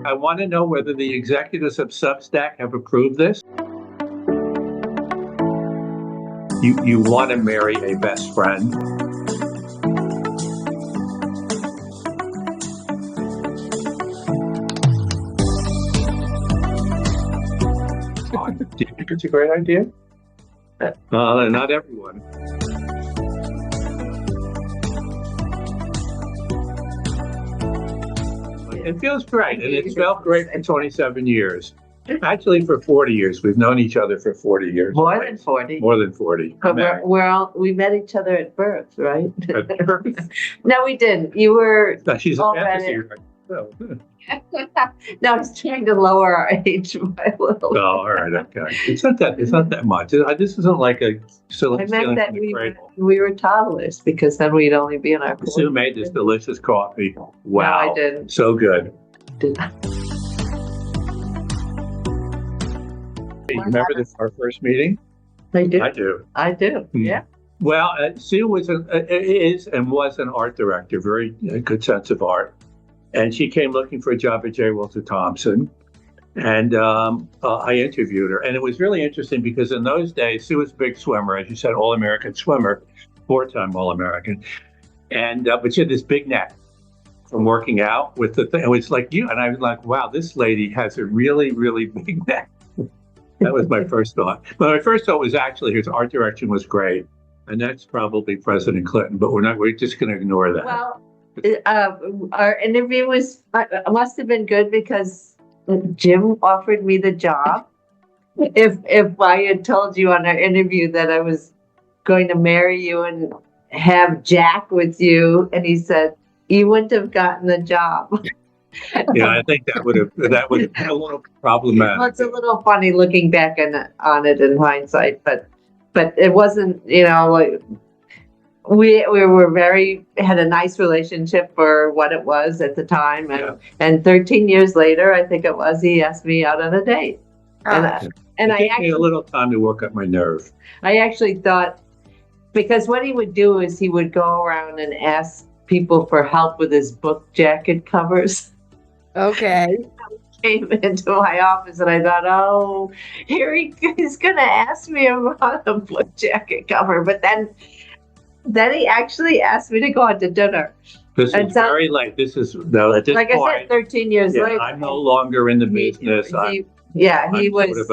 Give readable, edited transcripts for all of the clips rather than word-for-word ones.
I want to know whether the executives of Substack have approved this. You want to marry a best friend. Do you think it's a great idea? Not everyone. It feels great, and it's felt great for 27 years. Actually, for 40 years. We've known each other for 40 years. More than 40. More than 40. But we met each other at birth, right? At birth? No, we didn't. You were. She's a fantasy. Oh. No, he's trying to lower our age by a little. Oh, all right, okay. It's not that much. This isn't like a I meant that we were toddlers, because then we'd only be in our 40s. Sue made this delicious coffee. Wow. No, I didn't. So good. Did You remember our first meeting? I do. I do. Yeah. Well, Sue is and was an art director, very good sense of art. And she came looking for a job at J. Walter Thompson. And I interviewed her. And it was really interesting because in those days, Sue was a big swimmer, as you said, All-American swimmer, 4-time All-American. And but she had this big neck from working out with the thing. It was like you. And I was like, wow, this lady has a really, really big neck. That was my first thought. But my first thought was actually his art direction was great. And that's probably President Clinton. But we're just going to ignore that. Well, our interview must have been good because Jim offered me the job. If I had told you on our interview that I was going to marry you and have Jack with you, and he said, you wouldn't have gotten the job. Yeah, I think that would have been a little problematic. Well, it's a little funny looking back on it in hindsight, but it wasn't, like we had a nice relationship for what it was at the time, and 13 years later, I think it was, he asked me out on a date, and it took me a little time to work up my nerve. I actually thought, because what he would do is he would go around and ask people for help with his book jacket covers. Okay. Came into my office and I thought, oh, here he's going to ask me about a book jacket cover. But then he actually asked me to go out to dinner. This is very late. This is, no, at this like point. I said, 13 years later. I'm no longer in the business. He was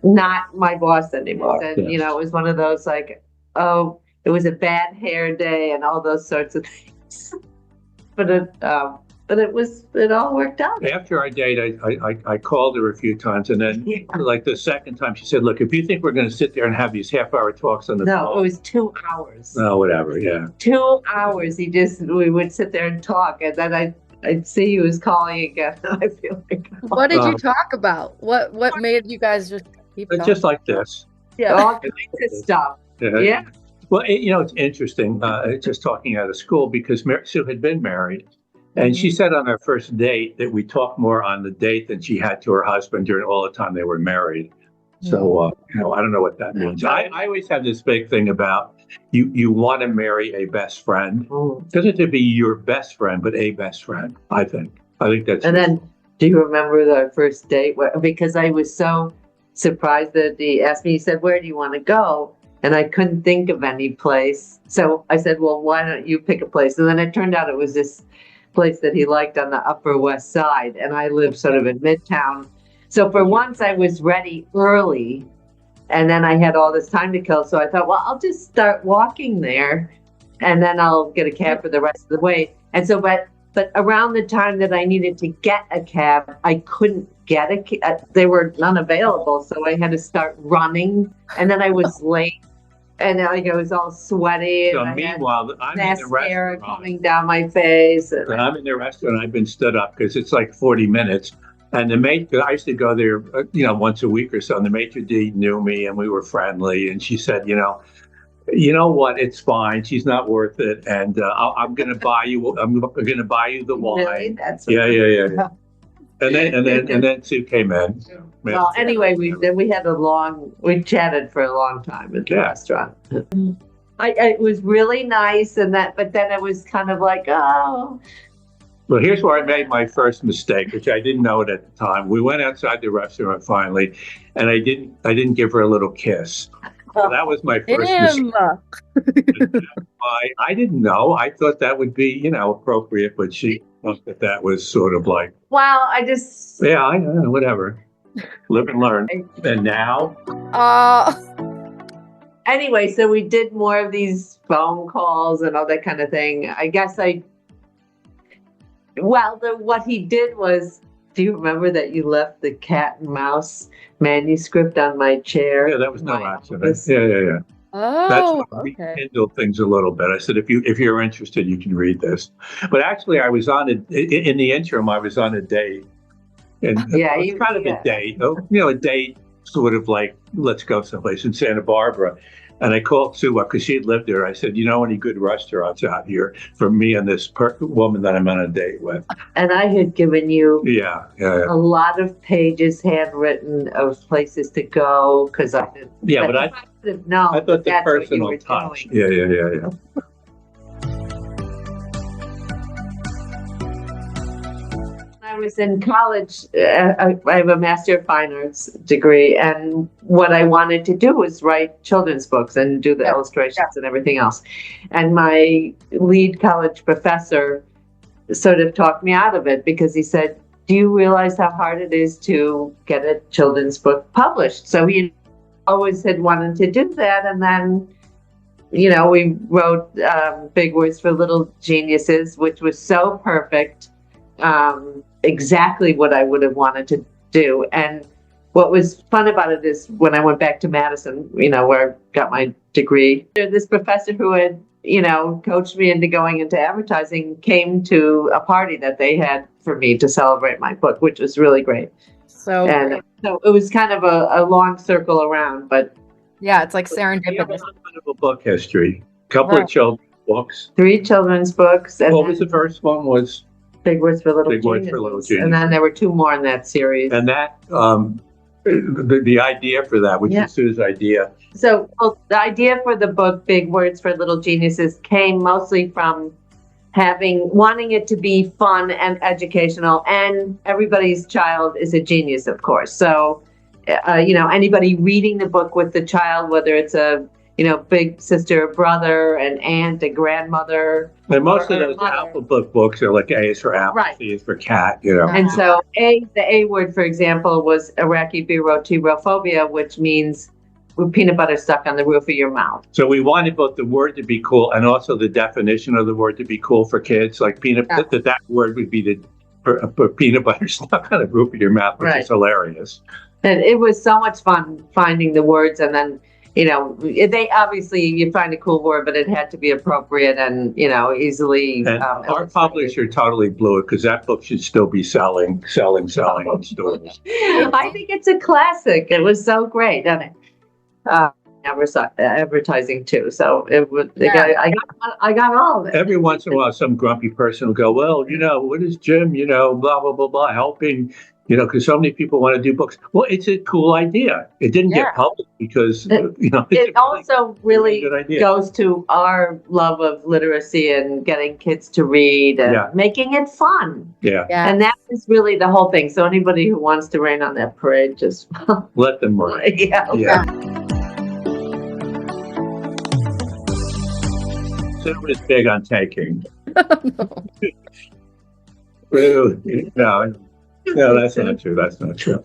not my boss anymore. And, it was one of those like, oh, it was a bad hair day and all those sorts of things. But it all worked out. After our date, I called her a few times, and then like the second time she said, look, if you think we're going to sit there and have these half-hour talks on the phone. No, it was 2 hours. Oh, whatever, yeah. 2 hours. We would sit there and talk, and then I'd see he was calling again. I feel like. What did you talk about? What made you guys just keep talking? Just like this. Yeah, all kinds of stuff. Yeah. Well, it's interesting, just talking out of school, because Sue had been married. And she said on our first date that we talked more on the date than she had to her husband during all the time they were married. So, I don't know what that means. I always have this big thing about you want to marry a best friend. It doesn't have to be your best friend, but a best friend, I think. I think that's. And then, do you remember the first date? Because I was so surprised that he asked me, he said, where do you want to go? And I couldn't think of any place. So I said, well, why don't you pick a place? And then it turned out it was this place that he liked on the Upper West Side, and I live sort of in Midtown. So for once I was ready early, and then I had all this time to kill. So I thought, well, I'll just start walking there, and then I'll get a cab for the rest of the way. And so, but around the time that I needed to get a cab, I couldn't get a cab. There were none available, so I had to start running, and then I was late. And I was all sweaty. So and meanwhile, I'm in the restaurant. Coming down my face. And I'm in the restaurant. I've been stood up because it's like 40 minutes. And the maitre, I used to go there, once a week or so. And the maitre d' knew me, and we were friendly. And she said, you know what? It's fine. She's not worth it. And I'm going to buy you. I'm going to buy you the wine. Really? That's yeah. And then Sue came in. Well, anyway, we chatted for a long time at the restaurant. It was really nice, but then it was kind of like, oh, Well, here's where I made my first mistake, which I didn't know it at the time. We went outside the restaurant finally, and I didn't give her a little kiss. So that was my first mistake. I didn't know. I thought that would be, appropriate, but she thought that was sort of like, Well, yeah, I know, whatever. Live and learn. And now, anyway, so we did more of these phone calls and all that kind of thing. I guess what he did was, do you remember that you left the cat and mouse manuscript on my chair? yeah, that was no accident. office? Yeah. That's Oh, what we okay. kindled things a little bit. I said, if you're interested, you can read this. But actually, I was in the interim, I was on a date. And Yeah, it was kind of a date, a date sort of like, let's go someplace in Santa Barbara. And I called Sue up because she had lived there. I said, any good restaurants out here for me and this woman that I'm on a date with? And I had given you Yeah. a lot of pages handwritten of places to go because I didn't. Yeah, but I didn't know. thought the that's what you personal were touch. doing. Yeah. I was in college. I have a Master of Fine Arts degree, and what I wanted to do was write children's books and do the illustrations and everything else. And my lead college professor sort of talked me out of it because he said, "Do you realize how hard it is to get a children's book published?" So he always had wanted to do that, and then we wrote Big Words for Little Geniuses, which was so perfect. Exactly what I would have wanted to do. And what was fun about it is when I went back to Madison, where I got my degree, this professor who had, coached me into going into advertising came to a party that they had for me to celebrate my book, which was really great. So it was kind of a long circle around, but yeah, it's like we have a serendipitous. little bit of a book history. Couple of children's books. 3 children's books. And what was the first one? Was Big Words for Little Big Words Geniuses. for Little Geniuses. And then there were 2 more in that series. And that the idea for that, which is Sue's idea. So the idea for the book, Big Words for Little Geniuses, came mostly from wanting it to be fun and educational, and everybody's child is a genius, of course. So, anybody reading the book with the child, whether it's a, big sister, brother, an aunt, a grandmother. And most of those alphabet books are like A is for apple, C is for cat, And so the A word, for example, was arachibutyrophobia, which means peanut butter stuck on the roof of your mouth. So we wanted both the word to be cool and also the definition of the word to be cool for kids. Like that word would be for peanut butter stuck on the roof of your mouth, which is hilarious. And it was so much fun finding the words, and then they obviously, you find a cool word, but it had to be appropriate and easily. And our publisher totally blew it because that book should still be selling in stores. I think it's a classic. It was so great, and advertising too. So it would. I got all of it. Every once in a while, some grumpy person will go, "Well, what is Jim? Blah blah blah blah, helping." Because so many people want to do books. Well, it's a cool idea. It didn't get published because, it also really goes to our love of literacy and getting kids to read and making it fun. Yeah. And that is really the whole thing. So anybody who wants to rain on that parade, just let them rain. Yeah. So it was big on taking. No, that's not true. That's not true.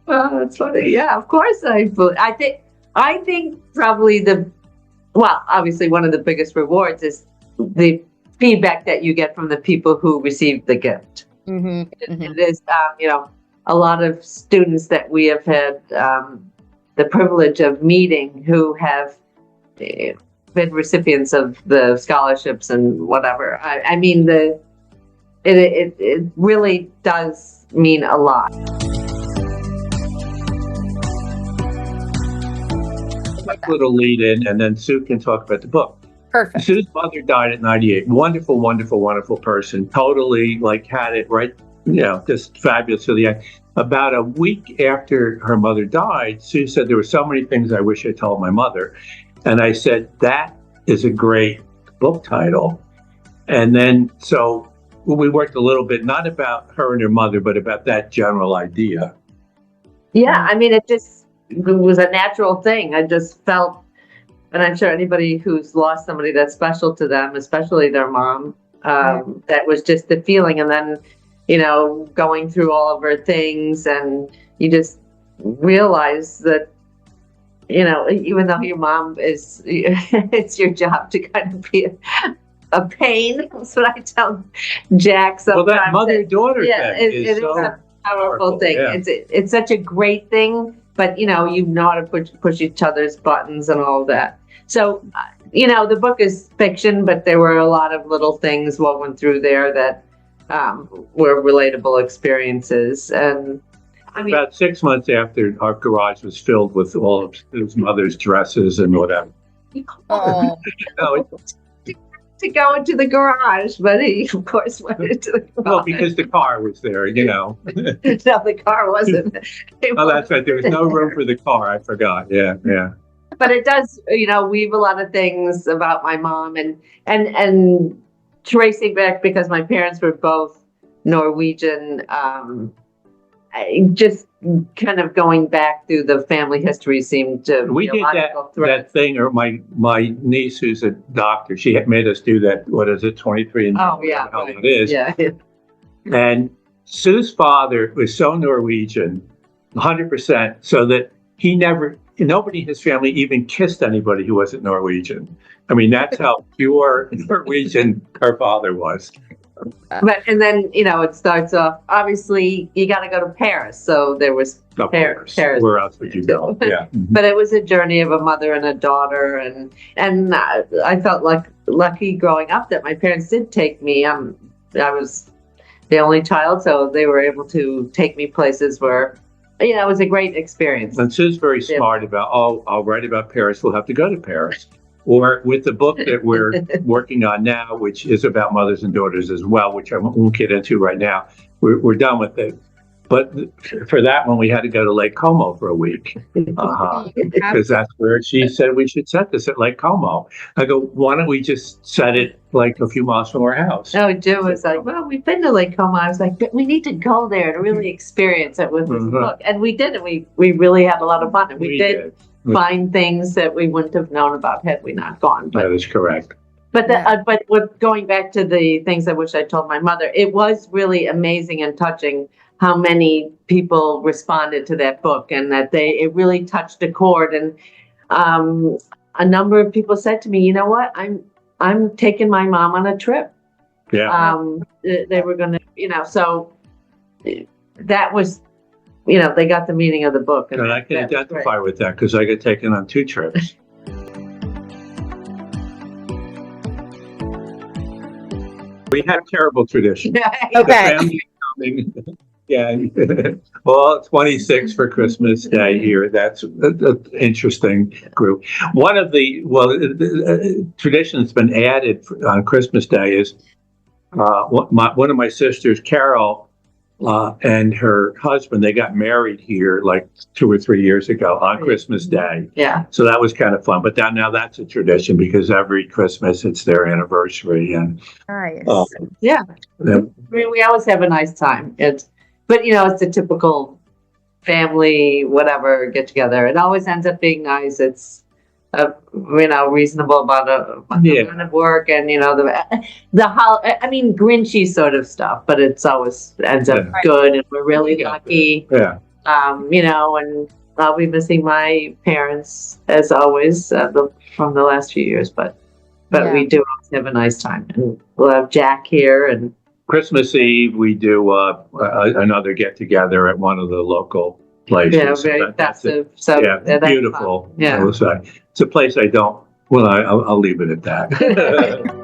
Well, that's funny. Yeah, of course. I think probably obviously one of the biggest rewards is the feedback that you get from the people who receive the gift. Mm-hmm. It is, a lot of students that we have had the privilege of meeting who have been recipients of the scholarships and whatever. I mean, it really does mean a lot. Quick little lead in, and then Sue can talk about the book. Perfect. Sue's mother died at 98. Wonderful, wonderful, wonderful person. Totally had it right, just fabulous to the end. About a week after her mother died, Sue said, there were so many things I wish I told my mother. And I said, that is a great book title. And then, so we worked a little bit, not about her and her mother, but about that general idea. Yeah, I mean, it was a natural thing. I just felt, and I'm sure anybody who's lost somebody that's special to them, especially their mom, that was just the feeling. And then, going through all of her things, and you just realize that, even though your mom is, it's your job to kind of be a pain. That's what I tell Jack sometimes. Well, that mother-daughter thing it is so a powerful thing. Yeah. It's such a great thing, but you know how to push each other's buttons and all that. So, the book is fiction, but there were a lot of little things woven through there that were relatable experiences. And I mean, about 6 months after, our garage was filled with all of his mother's dresses and whatever. Oh, to go into the garage, but he, of course, went into the garage. Well, because the car was there, No, the car wasn't. Oh, that's right. There was no room for the car. I forgot. Yeah. But it does, weave a lot of things about my mom and tracing back, because my parents were both Norwegian. Just kind of going back through the family history seemed to We be a did logical thread. that thing, or my niece, who's a doctor, she had made us do that. What is it, 23 and Oh yeah, how right. it is. Yeah. And Sue's father was so Norwegian, 100%, so that nobody in his family even kissed anybody who wasn't Norwegian. I mean, that's how pure Norwegian her father was. But and then it starts off. Obviously, you got to go to Paris, so there was Of Paris. course. Where else would you go? Yeah. But it was a journey of a mother and a daughter, and I felt lucky growing up that my parents did take me. I was the only child, so they were able to take me places where, it was a great experience. And Sue's very smart about, I'll write about Paris. We'll have to go to Paris. Or with the book that we're working on now, which is about mothers and daughters as well, which I won't get into right now. We're done with it. But for that one, we had to go to Lake Como for a week. Because that's where she said we should set this at Lake Como. I go, why don't we just set it like a few miles from our house? No, Joe was like, well, we've been to Lake Como. I was like, but we need to go there to really experience it with this book. And we did, and we really had a lot of fun. And we did find things that we wouldn't have known about had we not gone. But, that is correct. But going back to the things I wish I told my mother, it was really amazing and touching how many people responded to that book, and that it really touched a chord. And a number of people said to me, you know what, I'm taking my mom on a trip. Yeah. They were going to, so that was, they got the meaning of the book. And I can identify with that because I got taken on 2 trips. We have terrible traditions. okay. The family coming. Yeah. Well, 26 for Christmas Day here. That's an interesting group. One of the tradition that's been added on Christmas Day is one of my sisters, Carol, and her husband, they got married here like 2 or 3 years ago on Christmas Day. Yeah. So that was kind of fun. But now that's a tradition because every Christmas it's their anniversary. And Nice. Yeah. I mean, we always have a nice time. But it's a typical family, whatever, get together. It always ends up being nice. It's reasonable about the amount of work, and Grinchy sort of stuff, but it's always ends up good, and we're really lucky. Yeah. And I'll be missing my parents as always from the last few years, but we do always have a nice time, and we'll have Jack here. And Christmas Eve, we do another get together at one of the local places. Yeah, very festive. So beautiful. Yeah, It's a place I don't. Well, I'll leave it at that.